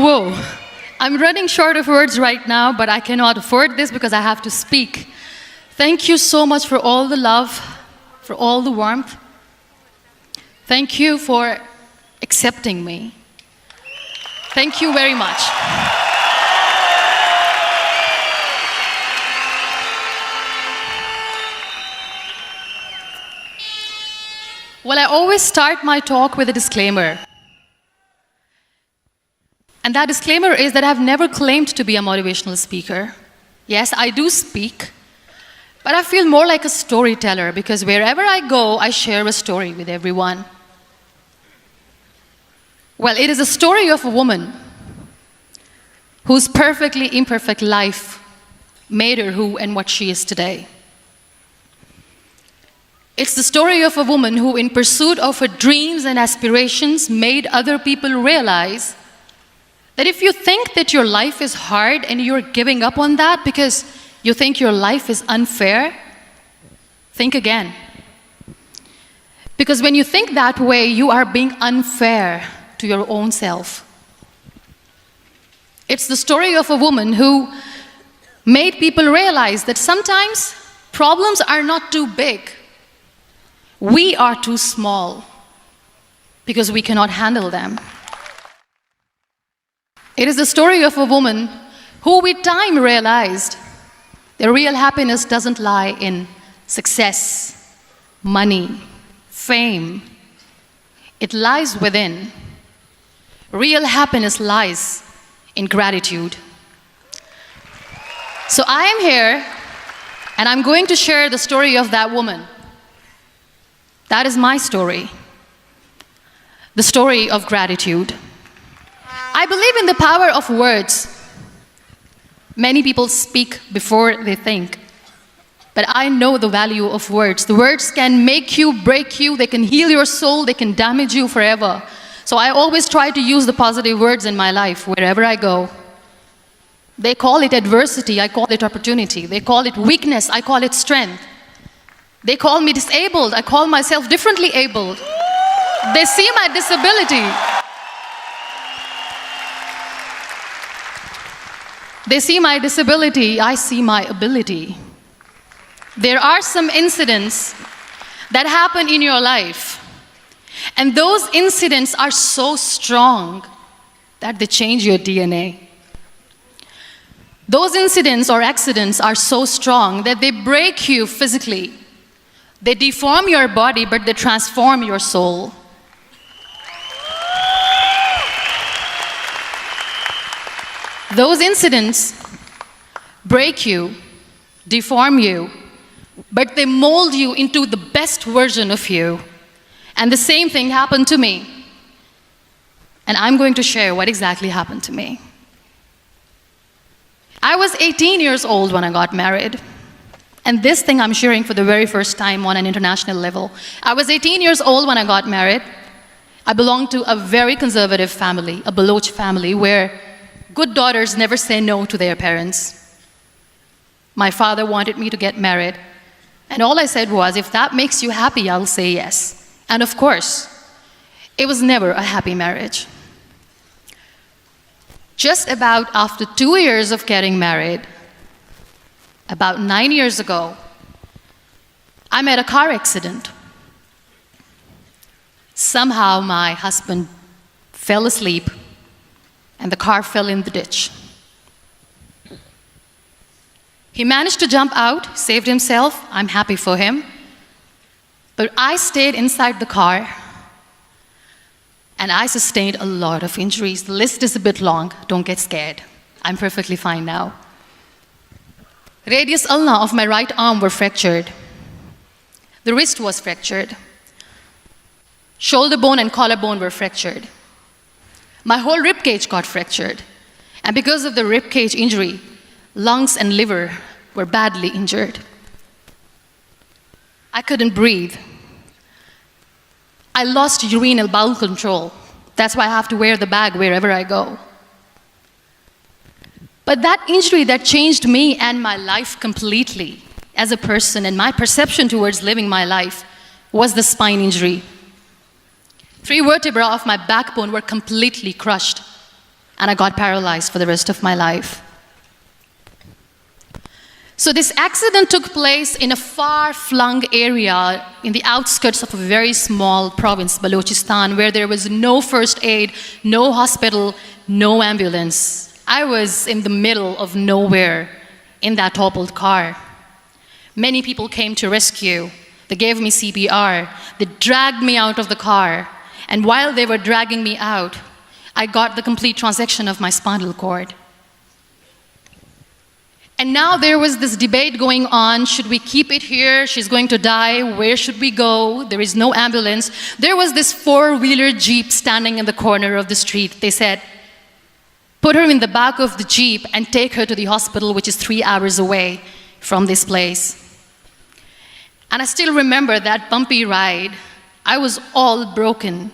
Whoa. I'm running short of words right now, but I cannot afford this because I have to speak. Thank you so much for all the love, for all the warmth. Thank you for accepting me. Thank you very much. Well, I always start my talk with a disclaimer. And that disclaimer is that I've never claimed to be a motivational speaker. Yes, I do speak, but I feel more like a storyteller because wherever I go, I share a story with everyone. Well, it is a story of a woman whose perfectly imperfect life made her who and what she is today. It's the story of a woman who, in pursuit of her dreams and aspirations, made other people realize that if you think that your life is hard and you're giving up on that because you think your life is unfair, think again. Because when you think that way, you are being unfair to your own self. It's the story of a woman who made people realize that sometimes problems are not too big. We are too small because we cannot handle them. It is the story of a woman who with time realized that real happiness doesn't lie in success, money, fame. It lies within. Real happiness lies in gratitude. So I am here and I'm going to share the story of that woman. That is my story. The story of gratitude. I believe in the power of words. Many people speak before they think. But I know the value of words. The words can make you, break you, they can heal your soul, they can damage you forever. So I always try to use the positive words in my life wherever I go. They call it adversity, I call it opportunity. They call it weakness, I call it strength. They call me disabled, I call myself differently abled. They see my disability. They see my disability, I see my ability. There are some incidents that happen in your life, and those incidents are so strong that they change your DNA. Those incidents or accidents are so strong that they break you physically. They deform your body, but they transform your soul. Those incidents break you, deform you, but they mold you into the best version of you. And the same thing happened to me. And I'm going to share what exactly happened to me. I was 18 years old when I got married. And this thing I'm sharing for the very first time on an international level. I was 18 years old when I got married. I belonged to a very conservative family, a Baloch family, where good daughters never say no to their parents. My father wanted me to get married. And all I said was, if that makes you happy, I'll say yes. And of course, it was never a happy marriage. Just about after 2 years of getting married, about 9 years ago, I met a car accident. Somehow my husband fell asleep and the car fell in the ditch. He managed to jump out, saved himself. I'm happy for him. But I stayed inside the car and I sustained a lot of injuries. The list is a bit long, don't get scared. I'm perfectly fine now. Radius ulna of my right arm were fractured. The wrist was fractured. Shoulder bone and collarbone were fractured. My whole rib cage got fractured. And because of the rib cage injury, lungs and liver were badly injured. I couldn't breathe. I lost urinary bowel control. That's why I have to wear the bag wherever I go. But that injury that changed me and my life completely as a person and my perception towards living my life was the spine injury. 3 vertebrae of my backbone were completely crushed. and I got paralyzed for the rest of my life. So this accident took place in a far-flung area in the outskirts of a very small province, Balochistan, where there was no first aid, no hospital, no ambulance. I was in the middle of nowhere in that toppled car. Many people came to rescue. They gave me CPR. They dragged me out of the car. And while they were dragging me out, I got the complete transection of my spinal cord. And now there was this debate going on. Should we keep it here? She's going to die. Where should we go? There is no ambulance. There was this four-wheeler Jeep standing in the corner of the street. They said, put her in the back of the Jeep and take her to the hospital, which is 3 hours away from this place. And I still remember that bumpy ride. I was all broken.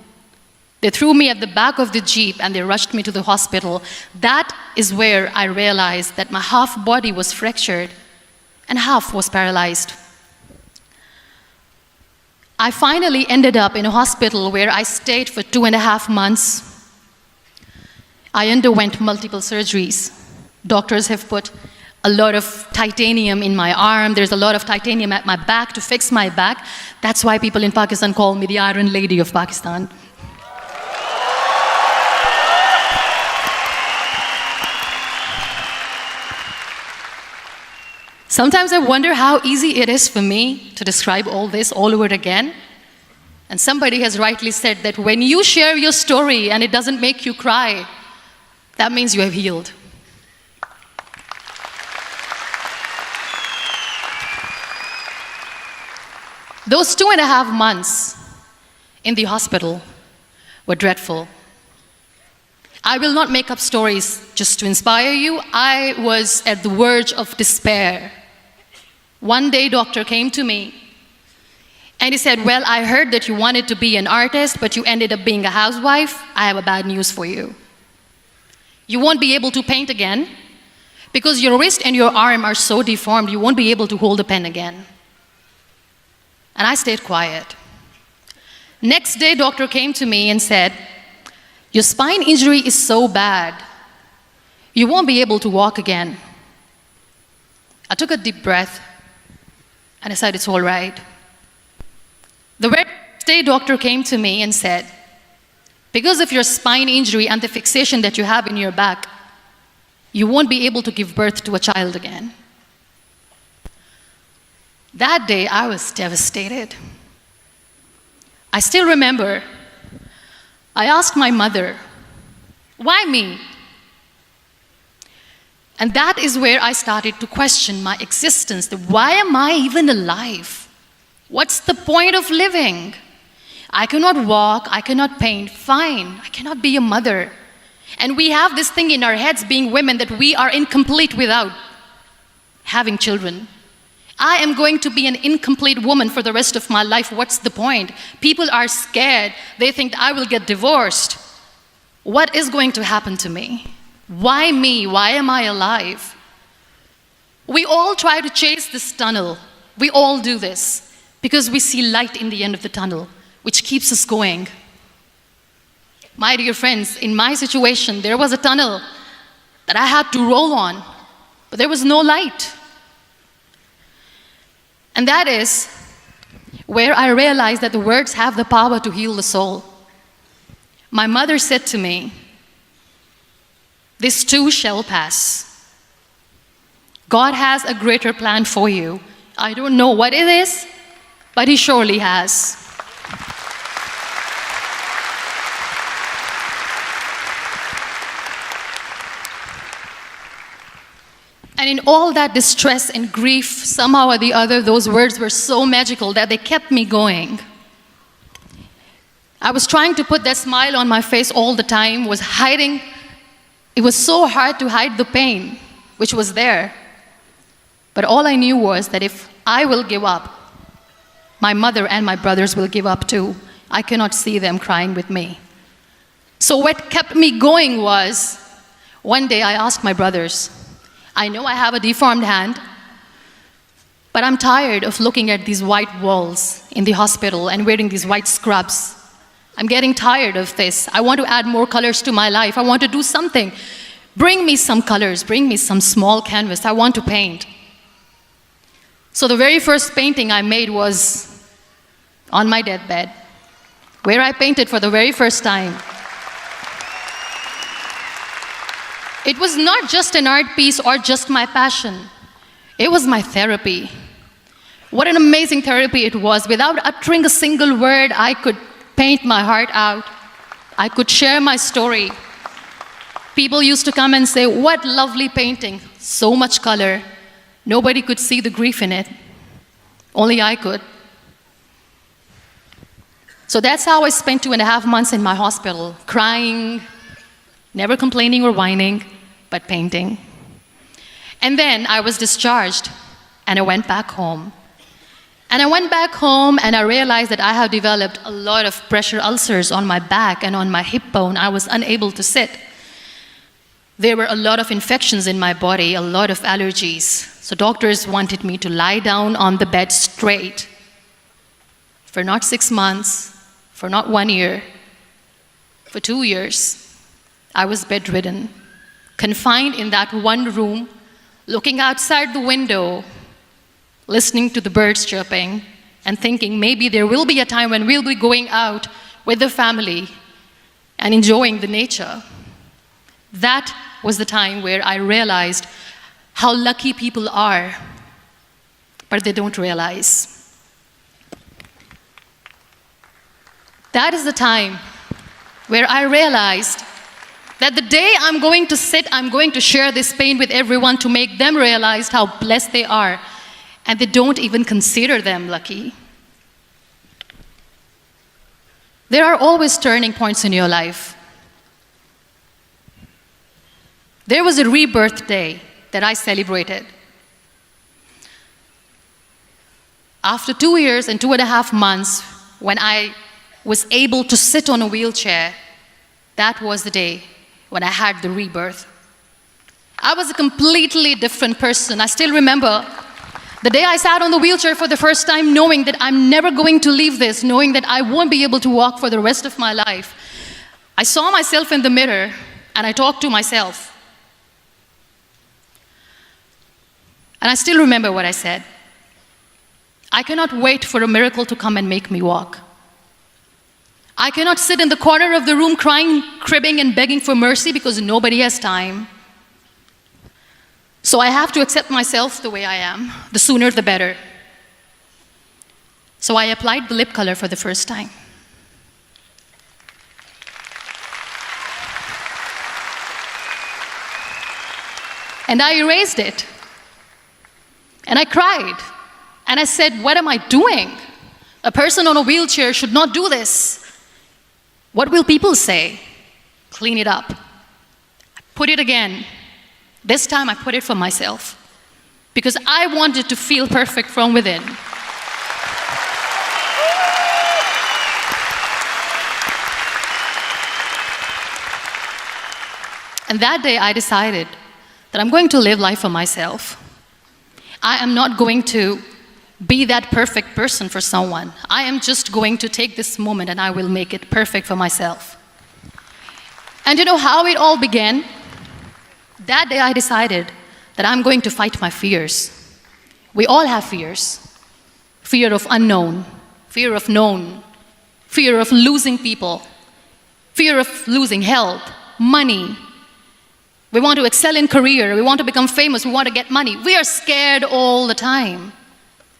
They threw me at the back of the Jeep and they rushed me to the hospital. That is where I realized that my half body was fractured and half was paralyzed. I finally ended up in a hospital where I stayed for 2.5 months. I underwent multiple surgeries. Doctors have put a lot of titanium in my arm. There's a lot of titanium at my back to fix my back. That's why people in Pakistan call me the Iron Lady of Pakistan. Sometimes I wonder how easy it is for me to describe all this all over again. And somebody has rightly said that when you share your story and it doesn't make you cry, that means you have healed. Those 2.5 months in the hospital were dreadful. I will not make up stories just to inspire you. I was at the verge of despair. One day, doctor came to me and he said, well, I heard that you wanted to be an artist, but you ended up being a housewife. I have a bad news for you. You won't be able to paint again because your wrist and your arm are so deformed, you won't be able to hold a pen again. And I stayed quiet. Next day, doctor came to me and said, your spine injury is so bad, you won't be able to walk again. I took a deep breath and I said, it's all right. The very next day, doctor came to me and said, because of your spine injury and the fixation that you have in your back, you won't be able to give birth to a child again. That day, I was devastated. I still remember, I asked my mother, why me? And that is where I started to question my existence. Why am I even alive? What's the point of living? I cannot walk, I cannot paint, fine, I cannot be a mother. And we have this thing in our heads, being women, that we are incomplete without having children. I am going to be an incomplete woman for the rest of my life. What's the point? People are scared. They think I will get divorced. What is going to happen to me? Why me? Why am I alive? We all try to chase this tunnel. We all do this because we see light in the end of the tunnel, which keeps us going. My dear friends, in my situation, there was a tunnel that I had to roll on, but there was no light. And that is where I realized that the words have the power to heal the soul. My mother said to me, this too shall pass. God has a greater plan for you. I don't know what it is, but He surely has. And in all that distress and grief, somehow or the other, those words were so magical that they kept me going. I was trying to put that smile on my face all the time, was hiding. It was so hard to hide the pain, which was there. But all I knew was that if I will give up, my mother and my brothers will give up too. I cannot see them crying with me. So what kept me going was, one day I asked my brothers, I know I have a deformed hand, but I'm tired of looking at these white walls in the hospital and wearing these white scrubs. I'm getting tired of this. I want to add more colors to my life. I want to do something. Bring me some colors. Bring me some small canvas. I want to paint. So the very first painting I made was on my deathbed, where I painted for the very first time. It was not just an art piece or just my passion. It was my therapy. What an amazing therapy it was. Without uttering a single word, I could paint my heart out. I could share my story. People used to come and say, "What lovely painting, so much color." Nobody could see the grief in it. Only I could. So that's how I spent 2.5 months in my hospital, crying, never complaining or whining, but painting. And then I was discharged, and I went back home. And I went back home, and I realized that I have developed a lot of pressure ulcers on my back and on my hip bone. I was unable to sit. There were a lot of infections in my body, a lot of allergies. So doctors wanted me to lie down on the bed straight for not 6 months, for not 1 year, for 2 years. I was bedridden, confined in that one room, looking outside the window, listening to the birds chirping, and thinking maybe there will be a time when we'll be going out with the family and enjoying the nature. That was the time where I realized how lucky people are, but they don't realize. That is the time where I realized that the day I'm going to sit, I'm going to share this pain with everyone to make them realize how blessed they are, and they don't even consider them lucky. There are always turning points in your life. There was a rebirth day that I celebrated. After 2 years and 2.5 months, when I was able to sit on a wheelchair, that was the day when I had the rebirth. I was a completely different person. I still remember the day I sat on the wheelchair for the first time, knowing that I'm never going to leave this, knowing that I won't be able to walk for the rest of my life. I saw myself in the mirror, and I talked to myself. And I still remember what I said. I cannot wait for a miracle to come and make me walk. I cannot sit in the corner of the room crying, cribbing, and begging for mercy because nobody has time. So I have to accept myself the way I am. The sooner, the better. So I applied the lip color for the first time. And I erased it. And I cried. And I said, what am I doing? A person on a wheelchair should not do this. What will people say? Clean it up. I put it again. This time I put it for myself. Because I wanted to feel perfect from within. And that day I decided that I'm going to live life for myself. I am not going to be that perfect person for someone. I am just going to take this moment and I will make it perfect for myself. And you know how it all began? That day I decided that I'm going to fight my fears. We all have fears. Fear of unknown, fear of known, fear of losing people, fear of losing health, money. We want to excel in career, we want to become famous, we want to get money. We are scared all the time.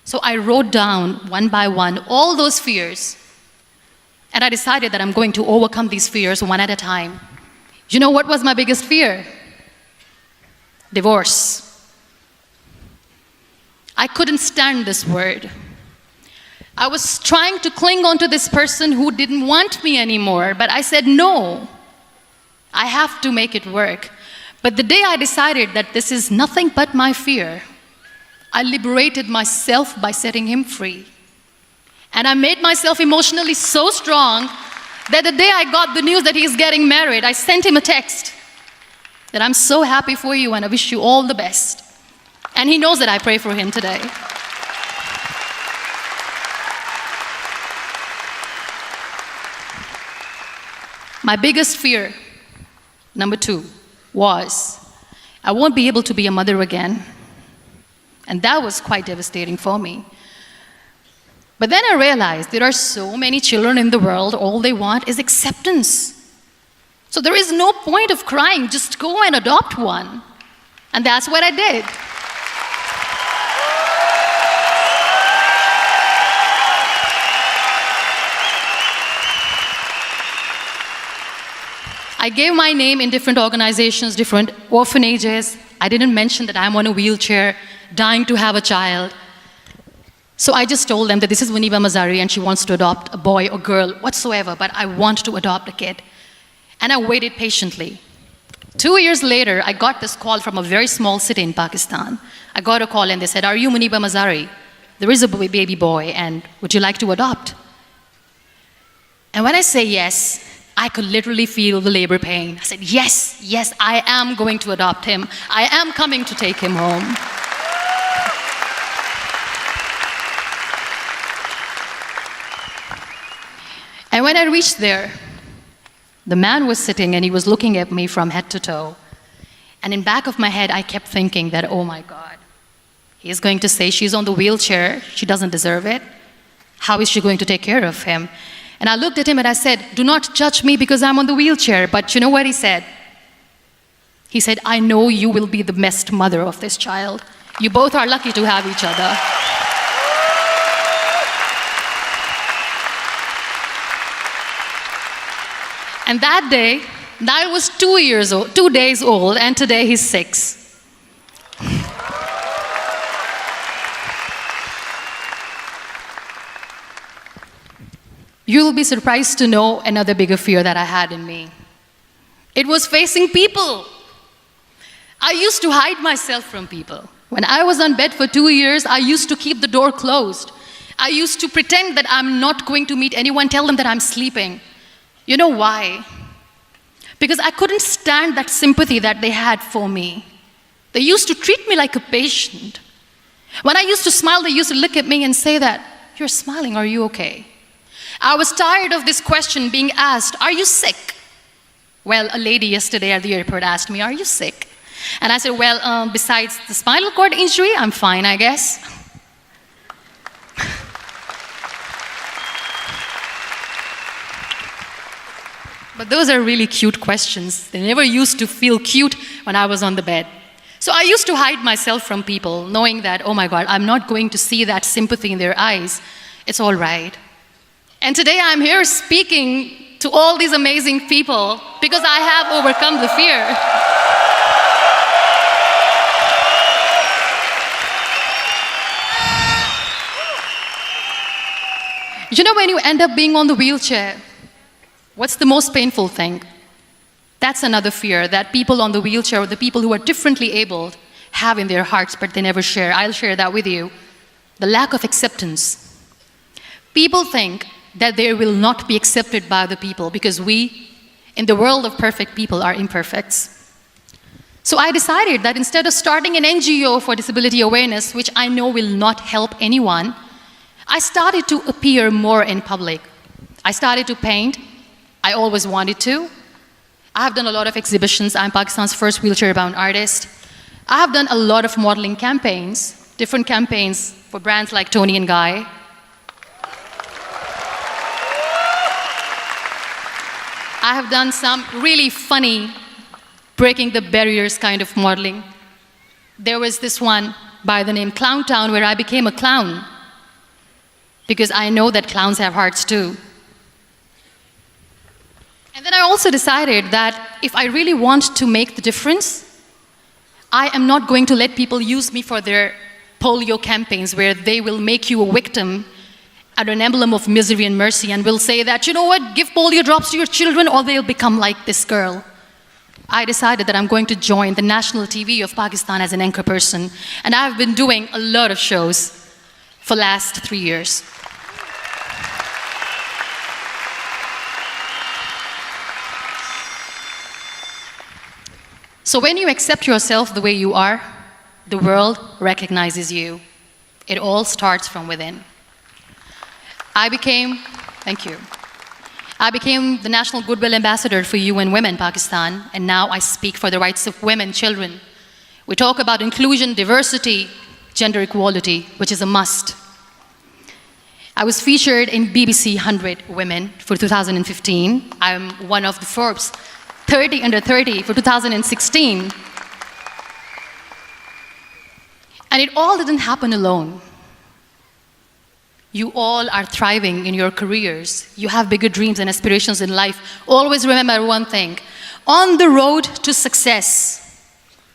So I wrote down one by one all those fears. And I decided that I'm going to overcome these fears one at a time. You know what was my biggest fear? Divorce. I couldn't stand this word. I was trying to cling on to this person who didn't want me anymore, but I said no. I have to make it work. But the day I decided that this is nothing but my fear, I liberated myself by setting him free. And I made myself emotionally so strong that the day I got the news that he's getting married, I sent him a text that I'm so happy for you and I wish you all the best. And he knows that I pray for him today. My biggest fear, number 2, was I won't be able to be a mother again. And that was quite devastating for me. But then I realized there are so many children in the world, all they want is acceptance. So there is no point of crying, just go and adopt one. And that's what I did. I gave my name in different organizations, different orphanages. I didn't mention that I'm on a wheelchair, dying to have a child. So I just told them that this is Muniba Mazari and she wants to adopt a boy or girl, whatsoever, but I want to adopt a kid. And I waited patiently. 2 years later, I got this call from a very small city in Pakistan. I got a call and they said, "Are you Muniba Mazari? There is a baby boy and would you like to adopt?" And when I say yes, I could literally feel the labor pain. I said, yes, yes, I am going to adopt him. I am coming to take him home. And when I reached there, the man was sitting and he was looking at me from head to toe. And in back of my head, I kept thinking that, oh my God, he's going to say she's on the wheelchair, she doesn't deserve it. How is she going to take care of him? And I looked at him and I said, do not judge me because I'm on the wheelchair. But you know what he said? He said, I know you will be the best mother of this child. You both are lucky to have each other. And that day, that was 2 days old, and today he's 6. You will be surprised to know another bigger fear that I had in me. It was facing people. I used to hide myself from people. When I was on bed for 2 years, I used to keep the door closed. I used to pretend that I'm not going to meet anyone, tell them that I'm sleeping. You know why? Because I couldn't stand that sympathy that they had for me. They used to treat me like a patient. When I used to smile, they used to look at me and say that, "You're smiling, are you okay?" I was tired of this question being asked, "Are you sick?" Well, a lady yesterday at the airport asked me, "Are you sick?" And I said, well, besides the spinal cord injury, I'm fine, I guess. But those are really cute questions. They never used to feel cute when I was on the bed. So I used to hide myself from people, knowing that, oh my God, I'm not going to see that sympathy in their eyes. It's all right. And today I'm here speaking to all these amazing people because I have overcome the fear. You know, when you end up being on the wheelchair, what's the most painful thing? That's another fear that people on the wheelchair or the people who are differently abled have in their hearts, but they never share. I'll share that with you. The lack of acceptance. People think that they will not be accepted by the people because we, in the world of perfect people, are imperfects. So I decided that instead of starting an NGO for disability awareness, which I know will not help anyone, I started to appear more in public. I started to paint. I always wanted to. I have done a lot of exhibitions. I'm Pakistan's first wheelchair-bound artist. I have done a lot of modeling campaigns, different campaigns for brands like Tony and Guy. I have done some really funny, breaking the barriers kind of modeling. There was this one by the name Clown Town where I became a clown because I know that clowns have hearts too. And then I also decided that if I really want to make the difference, I am not going to let people use me for their polio campaigns where they will make you a victim and an emblem of misery and mercy and will say that, you know what, give polio drops to your children or they'll become like this girl. I decided that I'm going to join the national TV of Pakistan as an anchor person, and I've been doing a lot of shows for the last 3 years. So when you accept yourself the way you are, the world recognizes you. It all starts from within. I became the National Goodwill Ambassador for UN Women Pakistan, and now I speak for the rights of women, children. We talk about inclusion, diversity, gender equality, which is a must. I was featured in BBC 100 Women for 2015. I'm one of the Forbes 30 Under 30 for 2016. And it all didn't happen alone. You all are thriving in your careers. You have bigger dreams and aspirations in life. Always remember one thing. On the road to success,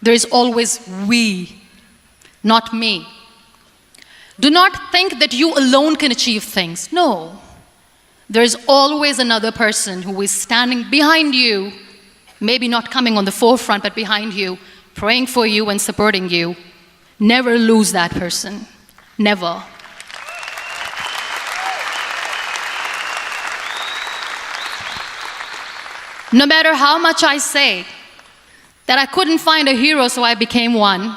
there is always we, not me. Do not think that you alone can achieve things. No. There is always another person who is standing behind you, maybe not coming on the forefront, but behind you, praying for you and supporting you. Never lose that person. Never. No matter how much I say that I couldn't find a hero, so I became one,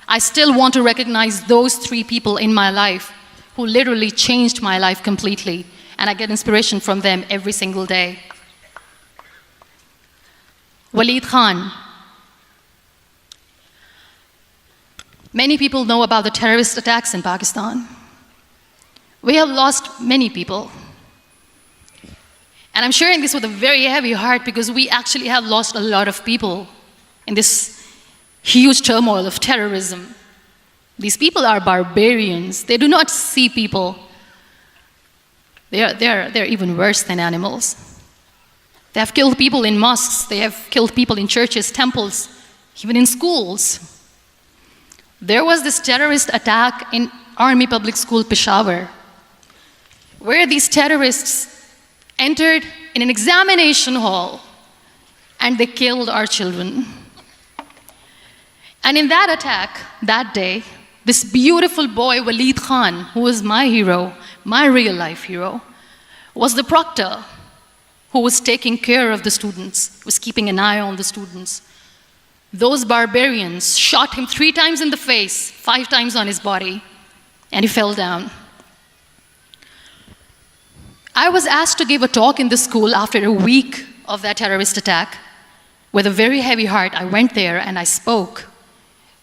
I still want to recognize those 3 people in my life who literally changed my life completely, and I get inspiration from them every single day. Waleed Khan. Many people know about the terrorist attacks in Pakistan. We have lost many people. And I'm sharing this with a very heavy heart because we actually have lost a lot of people in this huge turmoil of terrorism. These people are barbarians. They do not see people. They're even worse than animals. They have killed people in mosques. They have killed people in churches, temples, even in schools. There was this terrorist attack in Army Public School, Peshawar, where these terrorists entered in an examination hall and they killed our children. And in that attack, that day, this beautiful boy, Waleed Khan, who was my hero, my real life hero, was the proctor who was taking care of the students, was keeping an eye on the students. Those barbarians shot him 3 times in the face, 5 times on his body, and he fell down. I was asked to give a talk in the school after a week of that terrorist attack. With a very heavy heart, I went there and I spoke.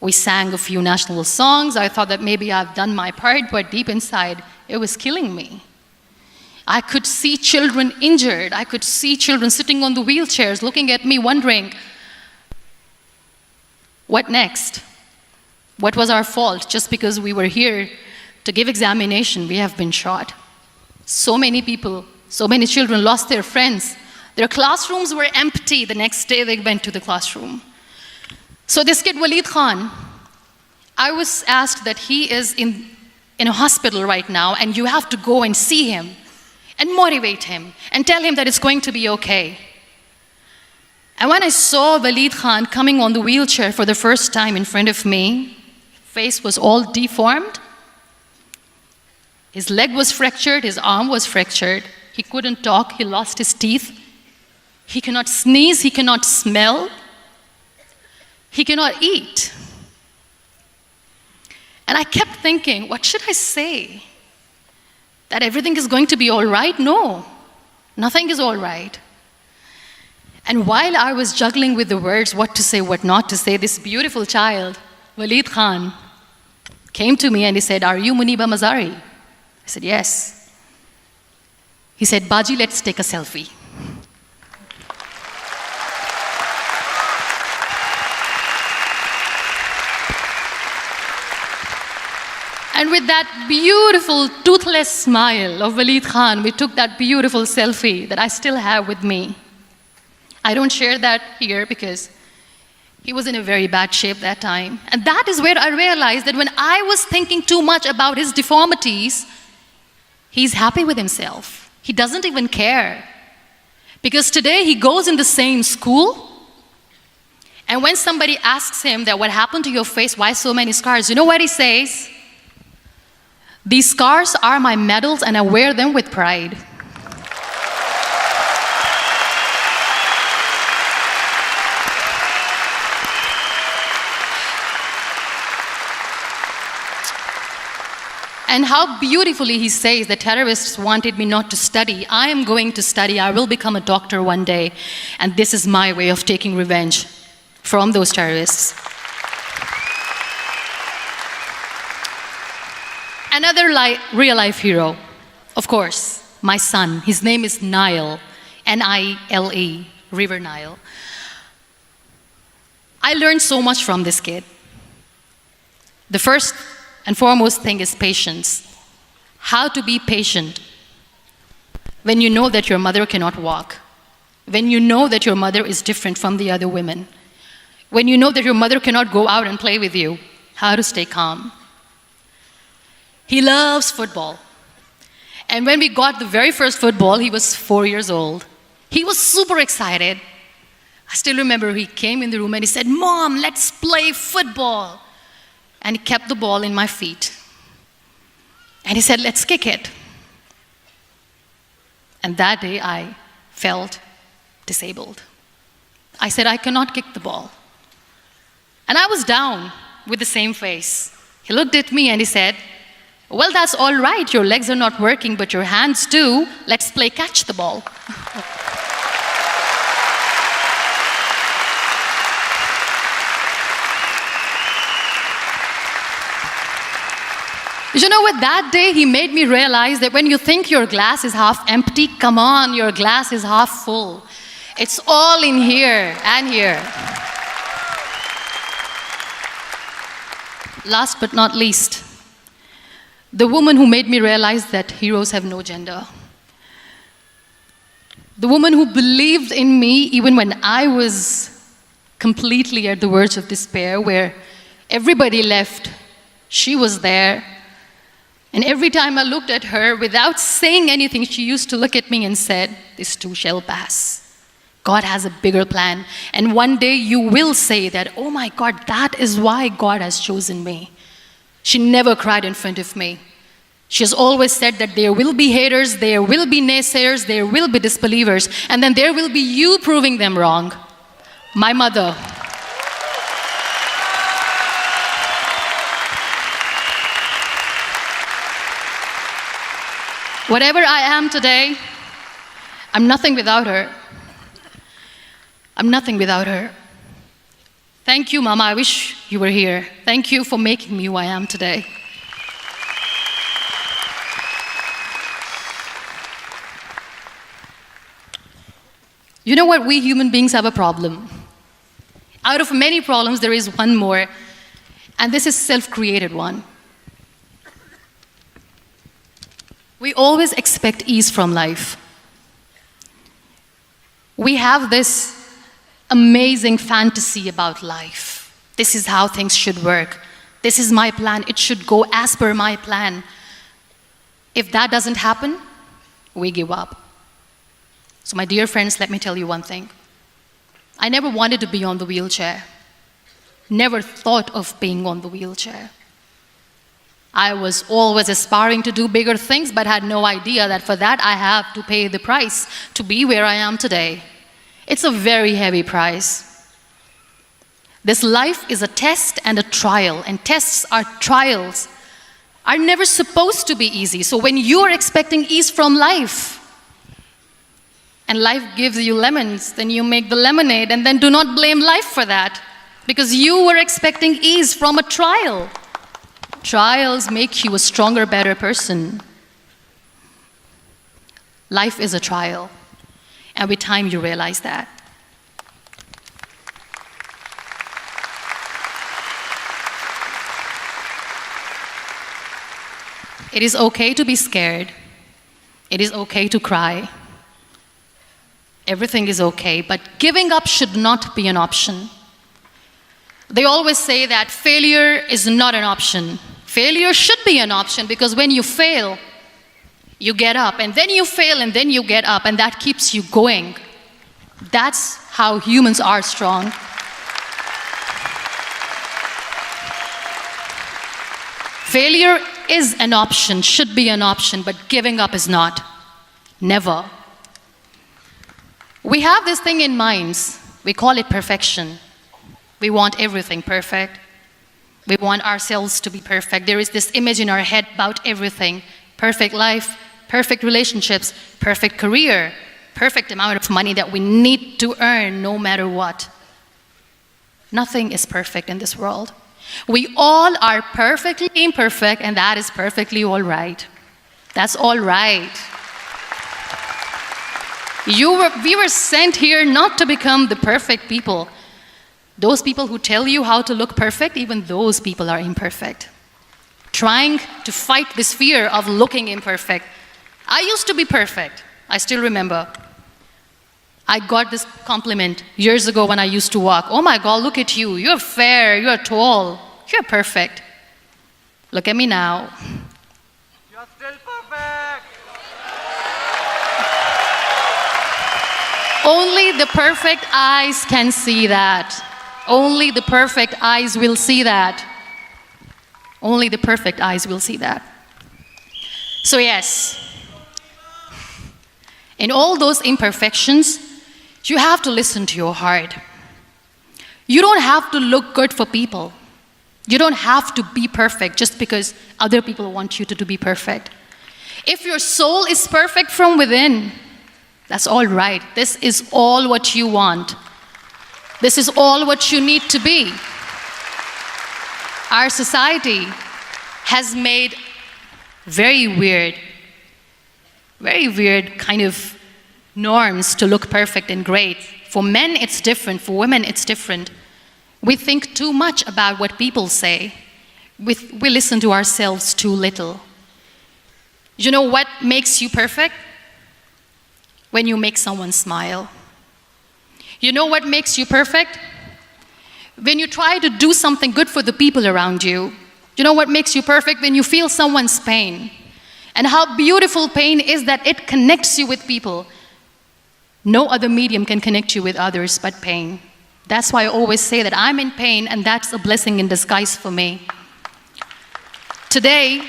We sang a few national songs. I thought that maybe I've done my part, but deep inside, it was killing me. I could see children injured. I could see children sitting on the wheelchairs, looking at me, wondering, what next? What was our fault? Just because we were here to give examination, we have been shot. So many people, so many children lost their friends. Their classrooms were empty. The next day they went to the classroom. So this kid, Waleed Khan, I was asked that he is in a hospital right now, and you have to go and see him and motivate him and tell him that it's going to be okay. And when I saw Waleed Khan coming on the wheelchair for the first time in front of me, face was all deformed. His leg was fractured, his arm was fractured. He couldn't talk, he lost his teeth. He cannot sneeze, he cannot smell. He cannot eat. And I kept thinking, what should I say? That everything is going to be all right? No, nothing is all right. And while I was juggling with the words, what to say, what not to say, this beautiful child, Waleed Khan, came to me and he said, "Are you Muniba Mazari?" I said, "Yes." He said, "Baji, let's take a selfie." And with that beautiful, toothless smile of Waleed Khan, we took that beautiful selfie that I still have with me. I don't share that here because he was in a very bad shape that time. And that is where I realized that when I was thinking too much about his deformities, he's happy with himself. He doesn't even care. Because today he goes in the same school, and when somebody asks him that, what happened to your face, why so many scars? You know what he says? "These scars are my medals and I wear them with pride." And how beautifully he says the terrorists wanted me not to study. I am going to study. I will become a doctor one day. And this is my way of taking revenge from those terrorists. Another real-life hero, of course, my son. His name is Nile, N-I-L-E, River Nile. I learned so much from this kid. The first and foremost thing is patience. How to be patient when you know that your mother cannot walk, when you know that your mother is different from the other women, when you know that your mother cannot go out and play with you, how to stay calm. He loves football. And when we got the very first football, he was 4 years old. He was super excited. I still remember he came in the room and he said, "Mom, let's play football." And he kept the ball in my feet. And he said, "Let's kick it." And that day I felt disabled. I said, "I cannot kick the ball." And I was down with the same face. He looked at me and he said, "Well, that's all right. Your legs are not working, but your hands do. Let's play catch the ball." You know what? That day he made me realize that when you think your glass is half empty, come on, your glass is half full. It's all in here and here. Last but not least, the woman who made me realize that heroes have no gender. The woman who believed in me even when I was completely at the verge of despair, where everybody left, she was there. And every time I looked at her, without saying anything, she used to look at me and said, "This too shall pass. God has a bigger plan. And one day you will say that, oh my God, that is why God has chosen me." She never cried in front of me. She has always said that there will be haters, there will be naysayers, there will be disbelievers, and then there will be you proving them wrong. My mother. Whatever I am today, I'm nothing without her. I'm nothing without her. Thank you, Mama. I wish you were here. Thank you for making me who I am today. You know what? We human beings have a problem. Out of many problems, there is one more, and this is a self-created one. We always expect ease from life. We have this amazing fantasy about life. This is how things should work. This is my plan. It should go as per my plan. If that doesn't happen, we give up. So my dear friends, let me tell you one thing. I never wanted to be on the wheelchair. Never thought of being on the wheelchair. I was always aspiring to do bigger things, but had no idea that for that I have to pay the price to be where I am today. It's a very heavy price. This life is a test and a trial, and tests or trials are never supposed to be easy. So when you are expecting ease from life, and life gives you lemons, then you make the lemonade, and then do not blame life for that, because you were expecting ease from a trial. Trials make you a stronger, better person. Life is a trial, and with time you realize that. It is okay to be scared. It is okay to cry. Everything is okay, but giving up should not be an option. They always say that failure is not an option. Failure should be an option, because when you fail, you get up, and then you fail, and then you get up, and that keeps you going. That's how humans are strong. Failure is an option, should be an option, but giving up is not. Never. We have this thing in minds. We call it perfection. We want everything perfect. We want ourselves to be perfect. There is this image in our head about everything. Perfect life, perfect relationships, perfect career, perfect amount of money that we need to earn no matter what. Nothing is perfect in this world. We all are perfectly imperfect, and that is perfectly all right. That's all right. We were sent here not to become the perfect people. Those people who tell you how to look perfect, even those people are imperfect. Trying to fight this fear of looking imperfect. I used to be perfect. I still remember. I got this compliment years ago when I used to walk. Oh my God, look at you. You're fair, you're tall, you're perfect. Look at me now. You're still perfect. Only the perfect eyes can see that. Only the perfect eyes will see that. Only the perfect eyes will see that. So yes, in all those imperfections, you have to listen to your heart. You don't have to look good for people. You don't have to be perfect just because other people want you to be perfect. If your soul is perfect from within, that's all right. This is all what you want. This is all what you need to be. Our society has made very weird kind of norms to look perfect and great. For men, it's different. For women, it's different. We think too much about what people say. We listen to ourselves too little. You know what makes you perfect? When you make someone smile. You know what makes you perfect? When you try to do something good for the people around you. You know what makes you perfect? When you feel someone's pain. And how beautiful pain is that it connects you with people. No other medium can connect you with others but pain. That's why I always say that I'm in pain, and that's a blessing in disguise for me. Today,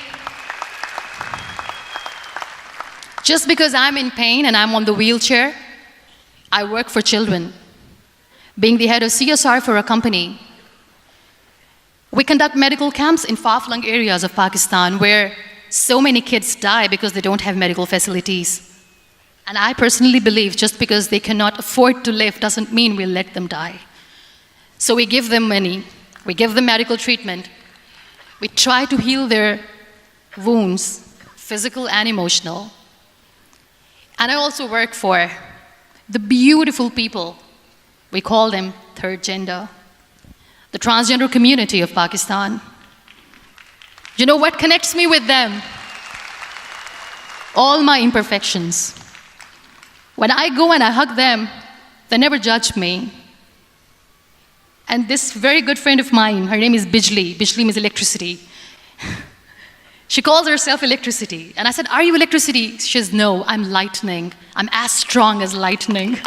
just because I'm in pain and I'm on the wheelchair, I work for children. Being the head of CSR for a company, we conduct medical camps in far-flung areas of Pakistan where so many kids die because they don't have medical facilities. And I personally believe just because they cannot afford to live doesn't mean we'll let them die. So we give them money, we give them medical treatment, we try to heal their wounds, physical and emotional. And I also work for the beautiful people, we call them third gender, the transgender community of Pakistan. You know what connects me with them? All my imperfections. When I go and I hug them, they never judge me. And this very good friend of mine, her name is Bijli. Bijli means electricity. She calls herself electricity. And I said, are you electricity? She says, no, I'm lightning. I'm as strong as lightning.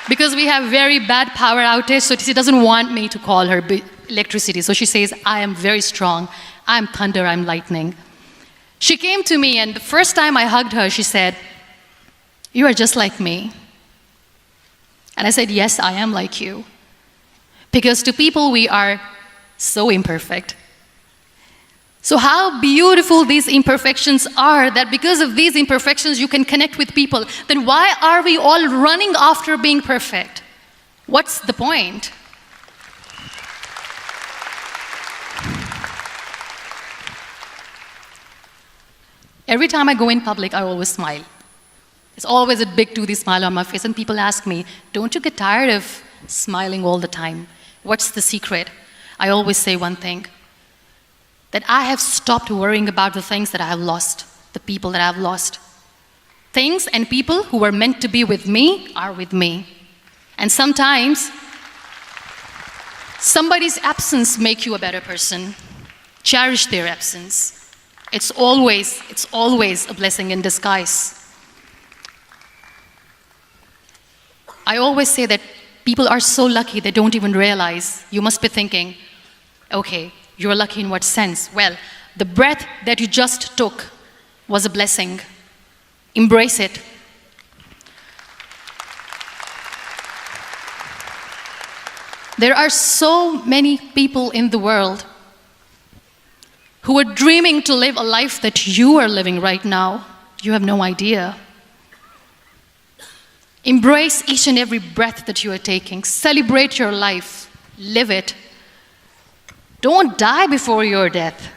Because we have very bad power outage, so she doesn't want me to call her electricity. So she says, I am very strong. I'm thunder, I'm lightning. She came to me, and the first time I hugged her, she said, you are just like me. And I said, yes, I am like you. Because to people, we are so imperfect. So how beautiful these imperfections are, that because of these imperfections, you can connect with people. Then why are we all running after being perfect? What's the point? Every time I go in public, I always smile. It's always a big toothy smile on my face, and people ask me, don't you get tired of smiling all the time? What's the secret? I always say one thing, that I have stopped worrying about the things that I have lost, the people that I have lost. Things and people who were meant to be with me are with me. And sometimes, somebody's absence makes you a better person. Cherish their absence. It's always a blessing in disguise. I always say that people are so lucky they don't even realize. You must be thinking, okay, you're lucky in what sense? Well, the breath that you just took was a blessing. Embrace it. There are so many people in the world who are dreaming to live a life that you are living right now. You have no idea. Embrace each and every breath that you are taking. Celebrate your life. Live it. Don't die before your death.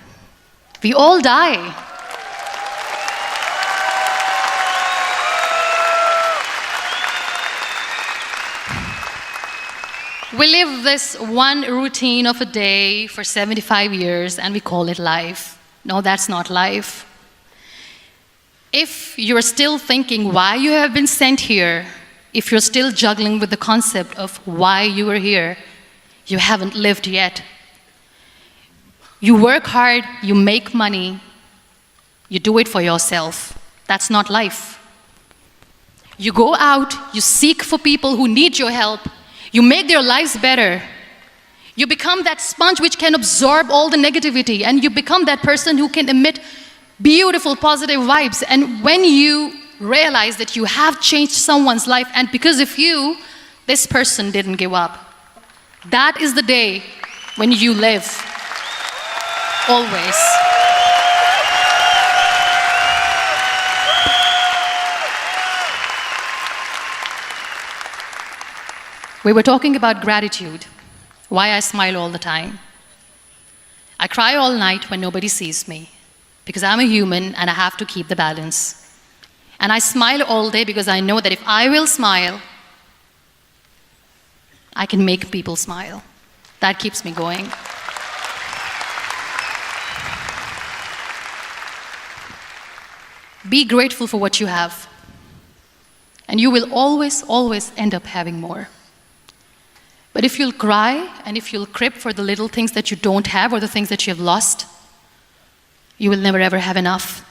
We all die. We live this one routine of a day for 75 years and we call it life. No, that's not life. If you're still thinking why you have been sent here, if you're still juggling with the concept of why you are here, you haven't lived yet. You work hard, you make money, you do it for yourself. That's not life. You go out, you seek for people who need your help, you make their lives better. You become that sponge which can absorb all the negativity, and you become that person who can emit beautiful, positive vibes. And when you realize that you have changed someone's life, and because of you, this person didn't give up, that is the day when you live. Always. We were talking about gratitude, why I smile all the time. I cry all night when nobody sees me, because I'm a human and I have to keep the balance. And I smile all day because I know that if I will smile, I can make people smile. That keeps me going. Be grateful for what you have, and you will always, always end up having more. But if you'll cry and if you'll crib for the little things that you don't have or the things that you have lost, you will never ever have enough.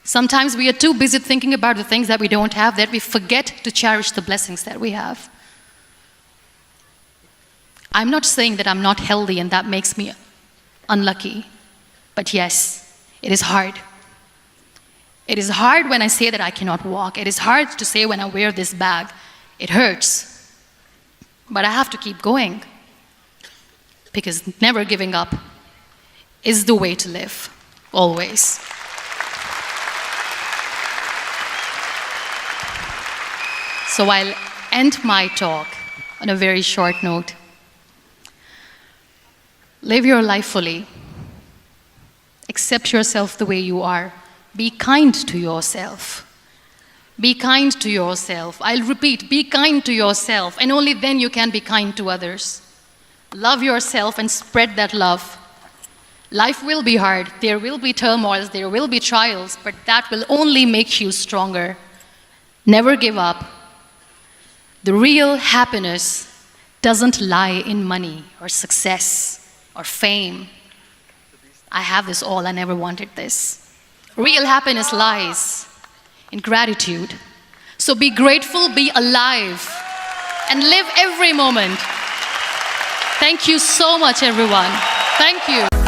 Sometimes we are too busy thinking about the things that we don't have that we forget to cherish the blessings that we have. I'm not saying that I'm not healthy and that makes me unlucky, but yes, it is hard. It is hard when I say that I cannot walk. It is hard to say when I wear this bag. It hurts. But I have to keep going, because never giving up is the way to live, always. So I'll end my talk on a very short note. Live your life fully. Accept yourself the way you are. Be kind to yourself. Be kind to yourself. I'll repeat, be kind to yourself, and only then you can be kind to others. Love yourself and spread that love. Life will be hard. There will be turmoils, there will be trials, but that will only make you stronger. Never give up. The real happiness doesn't lie in money or success or fame. I have this all, I never wanted this. Real happiness lies in gratitude. So be grateful, be alive, and live every moment. Thank you so much, everyone. Thank you.